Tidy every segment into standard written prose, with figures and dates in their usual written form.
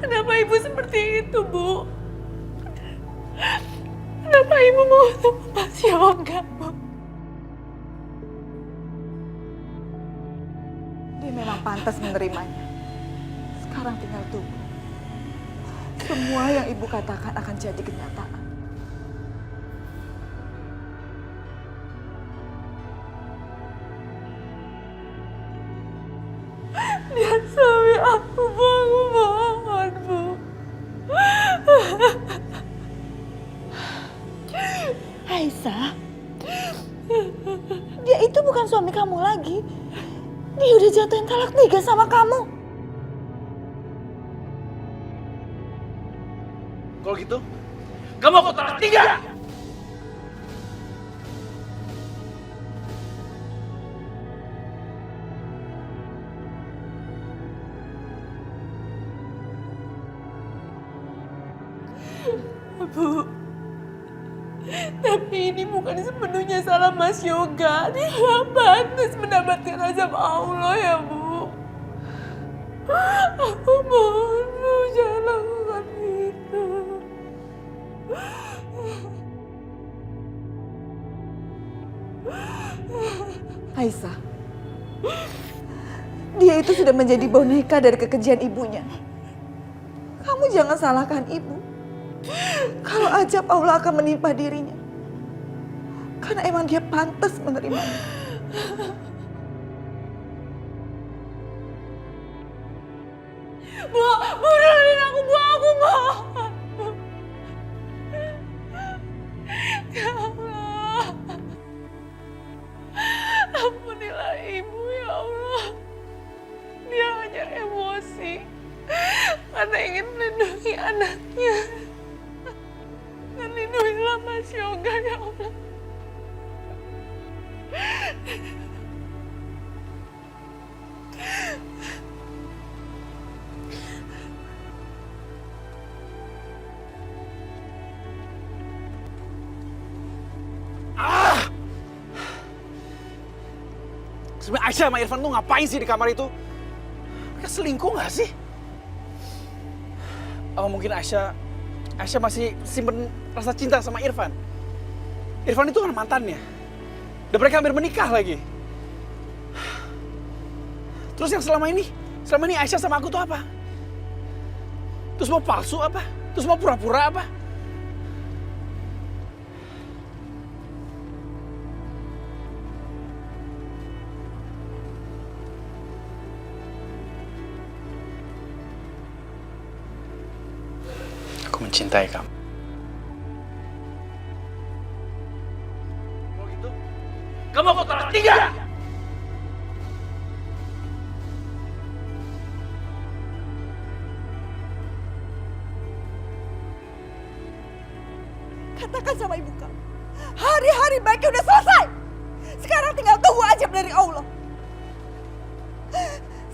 Kenapa ibu seperti itu, Bu? Kenapa ibu mau sama Mas Yoga, Bu? Dia memang pantas menerimanya. Sekarang tinggal tunggu. Semua yang ibu katakan akan jadi kenyataan. Dia suami aku, Bu. Aku mohon, Bu. Aisyah, dia itu bukan suami kamu lagi. Dia udah jatuhin talak 3 sama kamu. Kalau gitu, kamu aku talak 3. Bu, tapi ini bukan sepenuhnya salah Mas Yoga. Dia nggak pantas mendapatkan azab Allah ya, Bu. Aku mohon, Bu, jangan lakukan itu. Aisyah, dia itu sudah menjadi boneka dari kekejian ibunya. Kamu jangan salahkan ibu. Kalau azab Allah akan menimpa dirinya. Karena emang dia pantas menerimanya. Bu, dengerin aku, Bu. Aku mohon. Ya Allah. Ampunilah ibu, ya Allah. Dia hanya emosi karena ingin melindungi anaknya. Dan lindungilah Mas Yoga, ya Allah. Sebenarnya Aisyah sama Irfan tuh ngapain sih di kamar itu? Mereka selingkuh nggak sih? Oh mungkin Aisyah masih simpen rasa cinta sama Irfan. Irfan itu kan mantannya. Dan mereka hampir menikah lagi. Terus yang selama ini Aisyah sama aku tuh apa? Itu semua palsu apa? Itu semua pura-pura apa? Aku mencintai kamu. Kalau gitu, kamu aku talak 3. Katakan sama ibu kamu. Hari-hari baiknya udah selesai. Sekarang tinggal tunggu azab dari Allah.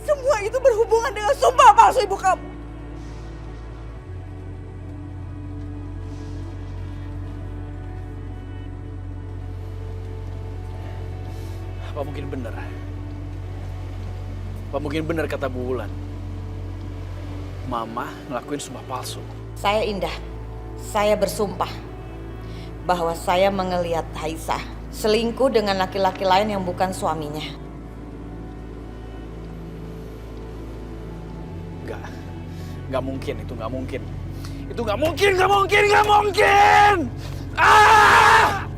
Semua itu berhubungan dengan sumpah palsu ibu kamu. Apa mungkin benar? Apa mungkin benar kata Bu Wulan? Mama ngelakuin sumpah palsu. Saya Indah, saya bersumpah bahwa saya mengelihat Aisyah selingkuh dengan laki-laki lain yang bukan suaminya. Nggak mungkin, itu nggak mungkin. Itu nggak mungkin, nggak mungkin, nggak mungkin! Ah!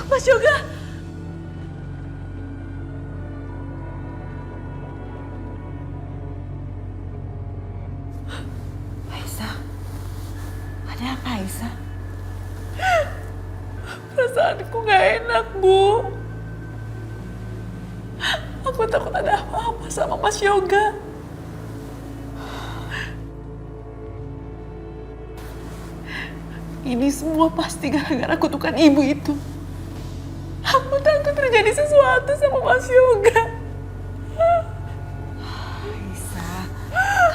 Mas Yoga. Aisyah, ada apa Aisyah? Perasaanku gak enak, Bu. Aku takut ada apa-apa sama Mas Yoga. Ini semua pasti gara-gara kutukan ibu itu. Aku takut terjadi sesuatu sama Mas Yoga.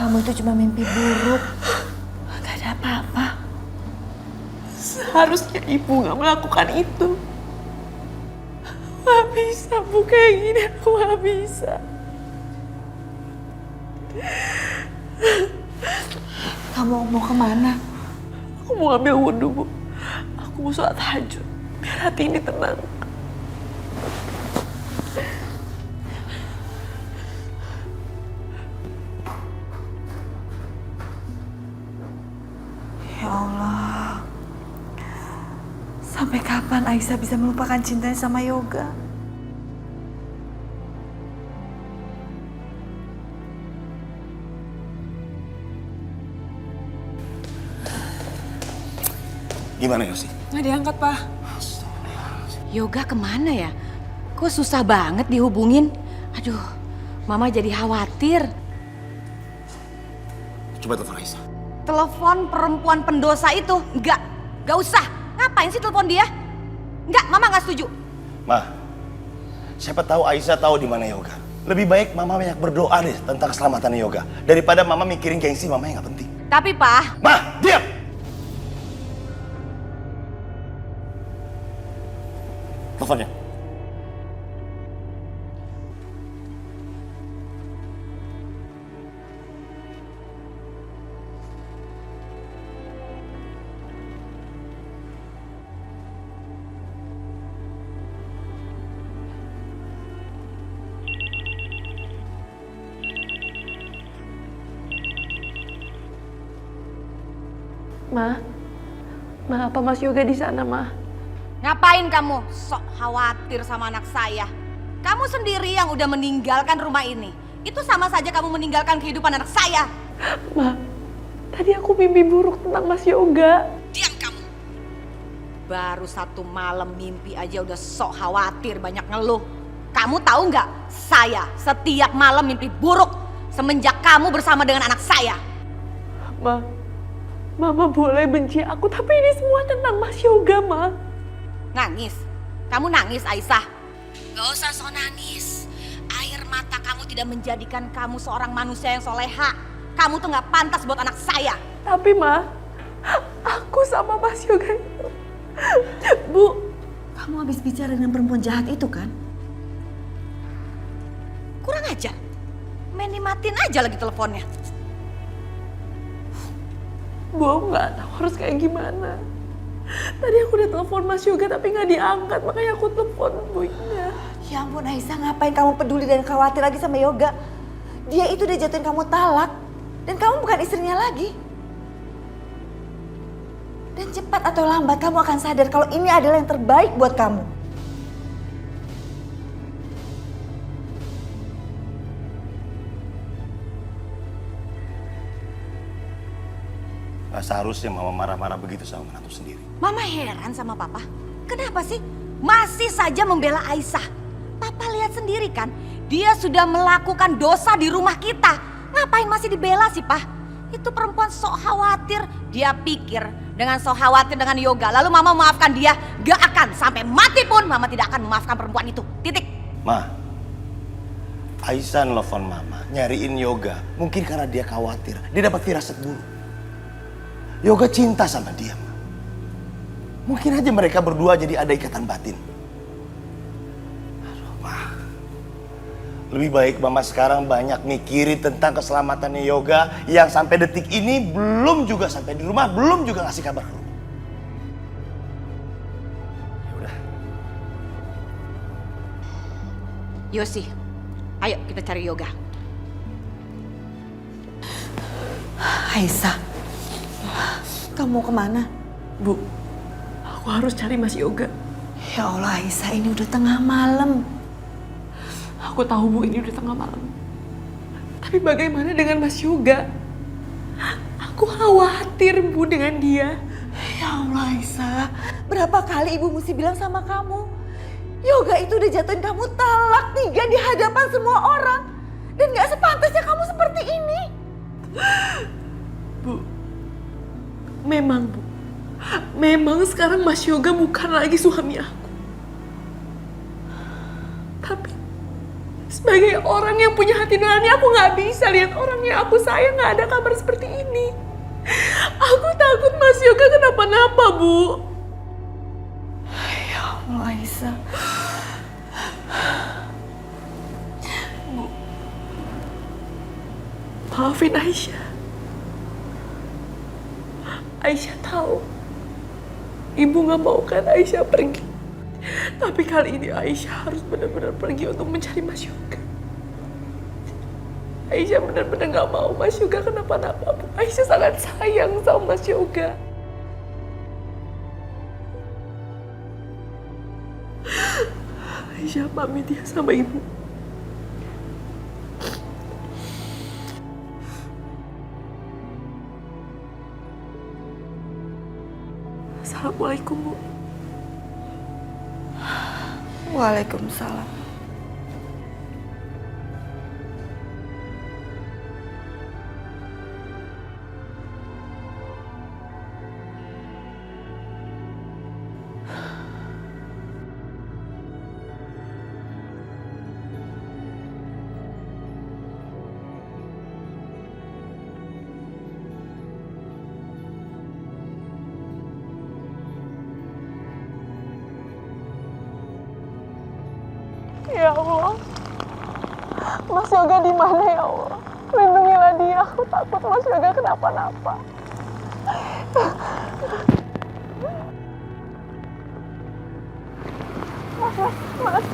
Kamu itu cuma mimpi buruk. Gak ada apa-apa. Seharusnya ibu gak melakukan itu. Gak bisa Bu, kayak gini aku gak bisa. Kamu mau kemana? Aku mau ambil wudhu Bu. Aku mau sholat tahajud. Biar hati ini tenang. Ya Allah. Sampai kapan Aisyah bisa melupakan cintanya sama Yoga? Gimana Yosi? Nggak diangkat, Pak. Yoga kemana ya? Kok susah banget dihubungin? Aduh, Mama jadi khawatir. Coba telepon Aisyah. Telepon perempuan pendosa itu? Enggak usah. Ngapain sih telepon dia? Enggak, Mama nggak setuju. Ma, siapa tahu Aisyah tahu di mana Yoga. Lebih baik Mama banyak berdoa deh tentang keselamatan Yoga daripada Mama mikirin gengsi Mama yang nggak penting. Tapi Pak, Ma, diam! Teleponnya. Ma, apa Mas Yoga di sana, Ma? ngapain kamu sok khawatir sama anak saya? Kamu sendiri yang udah meninggalkan rumah ini. Itu sama saja kamu meninggalkan kehidupan anak saya. Ma, tadi aku mimpi buruk tentang Mas Yoga. Diam kamu. Baru satu malam mimpi aja udah sok khawatir, banyak ngeluh. Kamu tahu nggak? Saya setiap malam mimpi buruk semenjak kamu bersama dengan anak saya. Ma, Mama boleh benci aku, tapi ini semua tentang Mas Yoga, Ma. Nangis? Kamu nangis, Aisyah? Gak usah sok nangis. Air mata kamu tidak menjadikan kamu seorang manusia yang soleha. Kamu tuh gak pantas buat anak saya. Tapi Ma, aku sama Mas Yoga itu. Bu, Kamu habis bicara dengan perempuan jahat itu kan? Kurang ajar. Main dimatiin aja lagi teleponnya. Bu, aku nggak tahu harus kayak gimana. Tadi aku udah telepon Mas Yoga tapi nggak diangkat, makanya aku telepon Bu Ina. Ya ampun Aisyah, ngapain kamu peduli dan khawatir lagi sama Yoga? Dia itu udah jatuhin kamu talak. Dan kamu bukan istrinya lagi. Dan cepat atau lambat kamu akan sadar kalau ini adalah yang terbaik buat kamu. Gak seharusnya Mama marah-marah begitu sama menantu sendiri. Mama heran sama Papa. Kenapa sih masih saja membela Aisyah? Papa lihat sendiri kan, dia sudah melakukan dosa di rumah kita. Ngapain masih dibela sih, Pak? Itu perempuan sok khawatir. Dia pikir dengan sok khawatir dengan Yoga, lalu Mama memaafkan dia. Gak akan, sampai mati pun Mama tidak akan memaafkan perempuan itu. Titik. Ma, Aisyah nelfon Mama, nyariin Yoga. Mungkin karena dia khawatir, dia dapat firasat buruk. Yoga cinta sama dia, Ma. Mungkin aja mereka berdua jadi ada ikatan batin. Aduh, Ma. Lebih baik Mama sekarang banyak mikirin tentang keselamatannya Yoga yang sampai detik ini belum juga sampai di rumah, belum juga ngasih kabar ke rumah. Ya udah. Yosi, ayo kita cari Yoga. Aisyah, kamu mau kemana? Bu, aku harus cari Mas Yoga. Ya Allah Aisyah, ini udah tengah malam. Aku tahu Bu, ini udah tengah malam. Tapi bagaimana dengan Mas Yoga? Aku khawatir Bu dengan dia. Ya Allah Aisyah, berapa kali ibu mesti bilang sama kamu? Yoga itu udah jatuhin kamu talak 3 di hadapan semua orang. Dan gak sepantasnya kamu seperti ini. Bu, memang Bu. Memang sekarang Mas Yoga bukan lagi suami aku. Tapi Sebagai orang yang punya hati nurani, aku nggak bisa lihat orang yang aku sayang nggak ada kabar seperti ini. Aku takut Mas Yoga kenapa-napa, Bu. Ya Allah, Aisyah. Bu, maafin Aisyah. Aisyah tahu Ibu nggak mau kan Aisyah pergi. Tapi kali ini Aisyah harus benar-benar pergi untuk mencari Mas Yoga. Aisyah benar-benar nggak mau Mas Yoga kenapa-napa, Bu. Aisyah sangat sayang sama Mas Yoga. Aisyah pamit ya sama Ibu. Assalamualaikum, Bu. Waalaikumsalam. Ya Allah, Mas Yoga di mana ya Allah? Lindungilah dia, aku takut Mas Yoga kenapa-napa. Mas,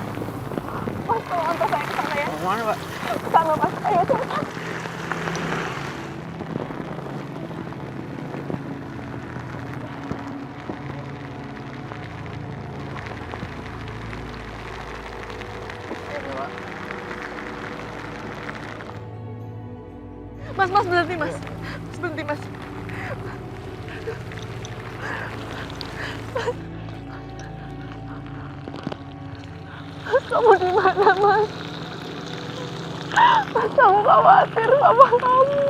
tolong antar saya ke sana ya. Mana, Pak? Ke sana, Mas. Ayo cepat. Mas, berhenti, Mas. Berhenti, Mas. Mas, kamu di mana, Mas? Mas, kamu khawatir sama kamu.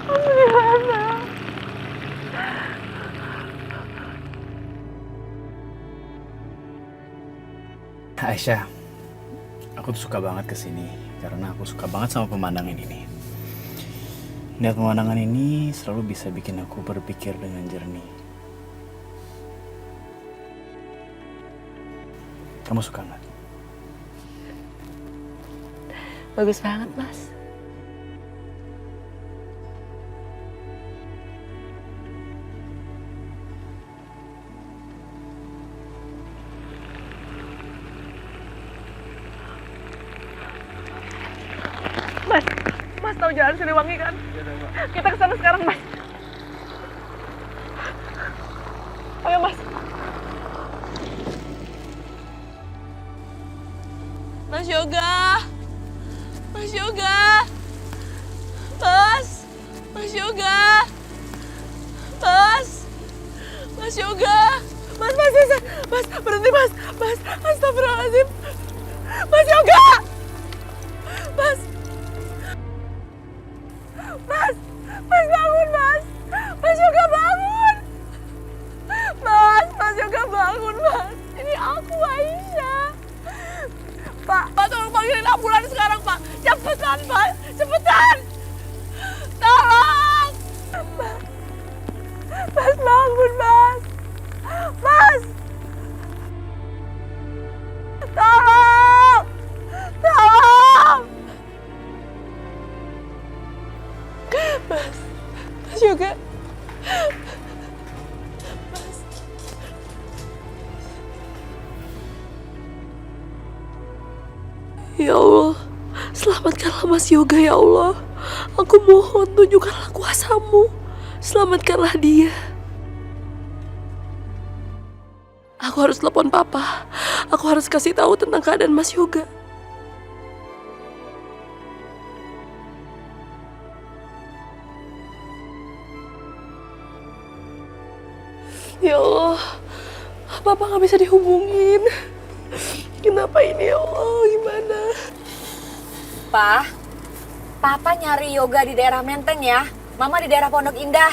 Kamu di mana? Aisyah, aku tuh suka banget kesini karena aku suka banget sama pemandangan ini. Lihat pemandangan ini selalu bisa bikin aku berpikir dengan jernih. Kamu suka nggak? Bagus banget, Mas. Mas tahu jalan Siliwangi kan? Kita ke sana sekarang, Mas. Ayo, Mas. Mas Yoga. Mas Yoga. Mas. Mas Yoga. Mas. Mas Yoga. Mas, berhenti, Mas. Mas, astagfirullahaladzim. Mas Yoga. Mas. Mas bangun, Mas. Mas Yoga bangun. Mas Yoga bangun, Mas. Ini aku, Aisyah. Pak, tolong panggilin ambulans sekarang, Pak. Cepetan, Pak. Cepetan. Tolong. Mas bangun, Mas. Mas. Tolong. Tolong. Mas Yoga. Mas. Ya Allah, selamatkanlah Mas Yoga ya Allah. Aku mohon tunjukkanlah kuasa-Mu. Selamatkanlah dia. Aku harus telepon Papa. Aku harus kasih tahu tentang keadaan Mas Yoga. Ya Allah, Papa gak bisa dihubungin. Kenapa ini ya Allah, gimana? Papa nyari Yoga di daerah Menteng ya. Mama di daerah Pondok Indah.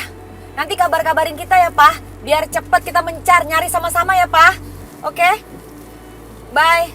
Nanti kabar-kabarin kita ya, Pak. Biar cepet kita nyari sama-sama ya, Pak. Oke? Bye.